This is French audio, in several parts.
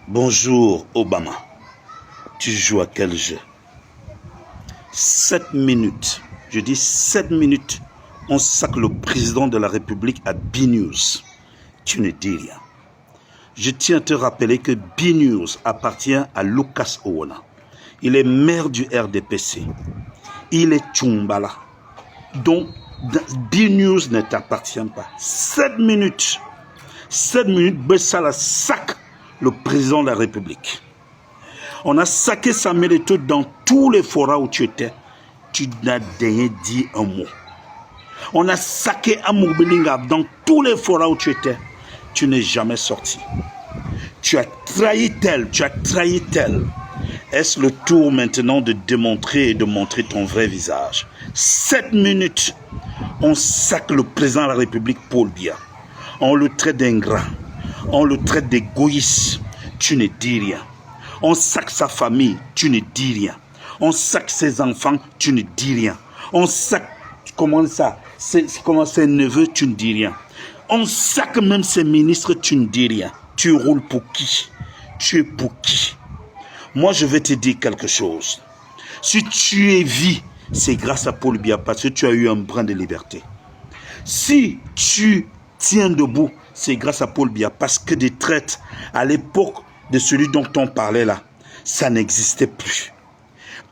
Bonjour Obama, tu joues à quel jeu? 7 minutes, je dis 7 minutes, on sac le président de la République à B-News. Tu ne dis rien. Je tiens à te rappeler que B-News appartient à Lucas Owona. Il est maire du RDPC. Il est Tchumbala. Donc, B-News ne t'appartient pas. 7 minutes. 7 minutes, Bessala sac le président de la République. On a saqué Samuel Eto'o dans tous les forats où tu étais. Tu n'as rien dit un mot. On a saqué Amoubelinga dans tous les forats où tu étais. Tu n'es jamais sorti. Tu as trahi tel, tu as trahi tel. Est-ce le tour maintenant de démontrer et de montrer ton vrai visage? 7 minutes, on saque le président de la République, Paul Biya. On le traite d'ingrat, on le traite d'égoïste, tu ne dis rien. On saque sa famille, tu ne dis rien. On saque ses enfants, tu ne dis rien. On saque, comment ses neveux, tu ne dis rien. On saque même ses ministres, tu ne dis rien. Tu roules pour qui? Tu es pour qui? Moi, je vais te dire quelque chose. Si tu es vie, c'est grâce à Paul Biya parce que tu as eu un brin de liberté. Si tu tiens debout, c'est grâce à Paul Biya parce que des traites, à l'époque de celui dont on parlait là, ça n'existait plus.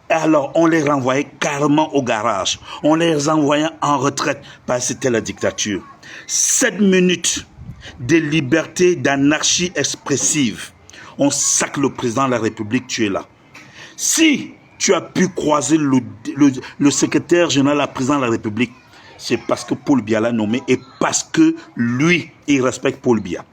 Alors, on les renvoyait carrément au garage. On les envoyait en retraite parce que c'était la dictature. 7 minutes de liberté, d'anarchie expressive. On sac le président de la République, tu es là. Si tu as pu croiser le secrétaire général de la présidence de la République, c'est parce que Paul Biya l'a nommé et parce que lui, il respecte Paul Biya.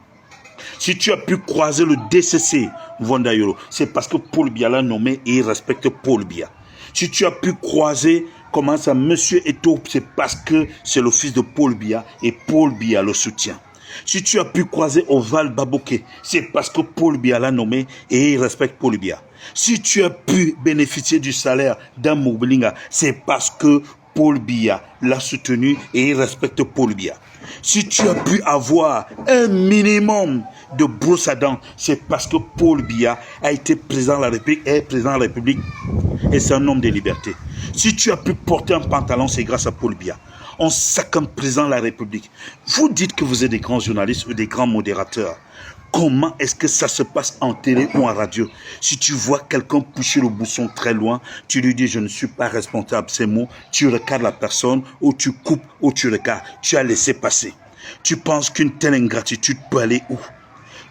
Si tu as pu croiser le DCC, Vondayolo, c'est parce que Paul Biya l'a nommé et il respecte Paul Biya. Si tu as pu croiser, comment ça, Monsieur Eto'o, c'est parce que c'est le fils de Paul Biya et Paul Biya le soutient. Si tu as pu croiser Oval Baboké, c'est parce que Paul Biya l'a nommé et il respecte Paul Biya. Si tu as pu bénéficier du salaire d'Amoubelinga, c'est parce que Paul Biya l'a soutenu et il respecte Paul Biya. Si tu as pu avoir un minimum de brosse à dents, c'est parce que Paul Biya a été président de la République, est président de la République et c'est un homme de liberté. Si tu as pu porter un pantalon, c'est grâce à Paul Biya. On sac un président de la République. Vous dites que vous êtes des grands journalistes ou des grands modérateurs. Comment est-ce que ça se passe en télé ou en radio? Si tu vois quelqu'un pousser le bouchon très loin, tu lui dis je ne suis pas responsable, ces mots, tu regardes la personne ou tu coupes ou tu regardes, tu as laissé passer. Tu penses qu'une telle ingratitude peut aller où?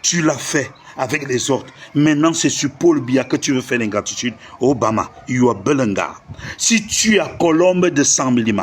Tu l'as fait avec les autres. Maintenant, c'est sur Paul Biya que tu veux faire l'ingratitude. Obama, you are Belenga. Si tu es à Colombe de 100 mm,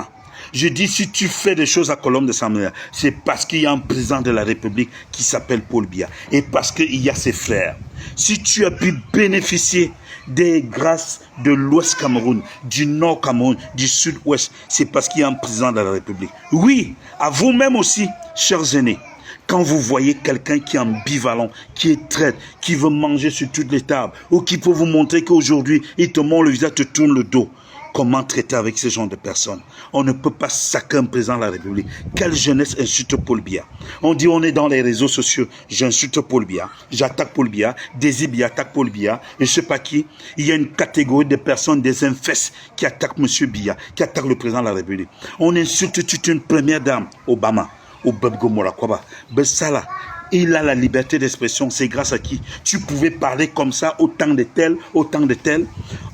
je dis, si tu fais des choses à Colombe de 100 mm, c'est parce qu'il y a un président de la République qui s'appelle Paul Biya et parce qu'il y a ses frères. Si tu as pu bénéficier des grâces de l'Ouest Cameroun, du Nord Cameroun, du Sud-Ouest, c'est parce qu'il y a un président de la République. Oui, à vous-même aussi, chers aînés. Quand vous voyez quelqu'un qui est ambivalent, qui est traître, qui veut manger sur toutes les tables, ou qui peut vous montrer qu'aujourd'hui, il te montre le visage, te tourne le dos, comment traiter avec ce genre de personnes? On ne peut pas saquer un président de la République. Quelle jeunesse insulte Paul Biya? On dit on est dans les réseaux sociaux, j'insulte Paul Biya, j'attaque Paul Biya, Désir Biya attaque Paul Biya, et je ne sais pas qui. Il y a une catégorie de personnes, des infestes, qui attaquent M. Biya, qui attaquent le président de la République. On insulte toute une première dame, Obama, ou Bebgo Morakwaba, Bessala. Il a la liberté d'expression, c'est grâce à qui tu pouvais parler comme ça, autant de tels, autant de tels.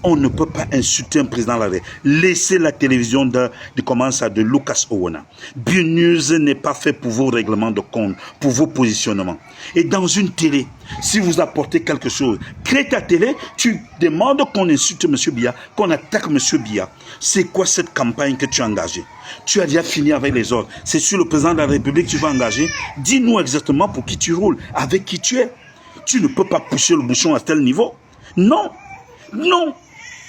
On ne peut pas insulter un président de la République. Laissez la télévision de Lucas Owona. B-News n'est pas fait pour vos règlements de compte, pour vos positionnements. Et dans une télé, si vous apportez quelque chose, crée ta télé, tu demandes qu'on insulte M. Biya, qu'on attaque M. Biya. C'est quoi cette campagne que tu as engagée? Tu as déjà fini avec les autres. C'est sur le président de la République que tu vas engager. Dis-nous exactement pour qui tu roules, avec qui tu es. Tu ne peux pas pousser le bouchon à tel niveau. Non, non.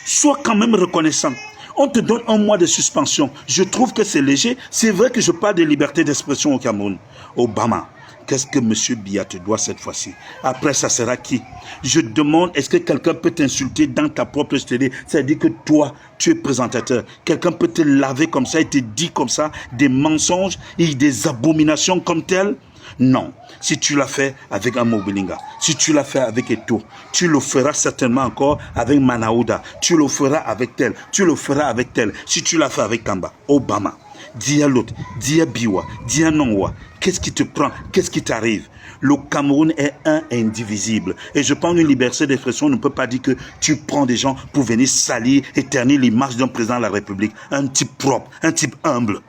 Sois quand même reconnaissant. On te donne un mois de suspension. Je trouve que c'est léger. C'est vrai que je parle de liberté d'expression au Cameroun. Obama, qu'est-ce que M. Biya te doit cette fois-ci? Après, ça sera qui? Je demande, est-ce que quelqu'un peut t'insulter dans ta propre télé? C'est-à-dire que toi, tu es présentateur. Quelqu'un peut te laver comme ça et te dire comme ça des mensonges et des abominations comme telles? Non. Si tu l'as fait avec un Mobilinga, si tu l'as fait avec Eto, tu le feras certainement encore avec Manaouda, tu le feras avec tel, tu le feras avec tel. Si tu l'as fait avec Kamba, Obama, dis à l'autre, dis à Biwa, dis à Nongwa, qu'est-ce qui te prend, qu'est-ce qui t'arrive? Le Cameroun est un indivisible. Et je pense une liberté d'expression ne peut pas dire que tu prends des gens pour venir salir, éternir l'image d'un président de la République. Un type propre, un type humble.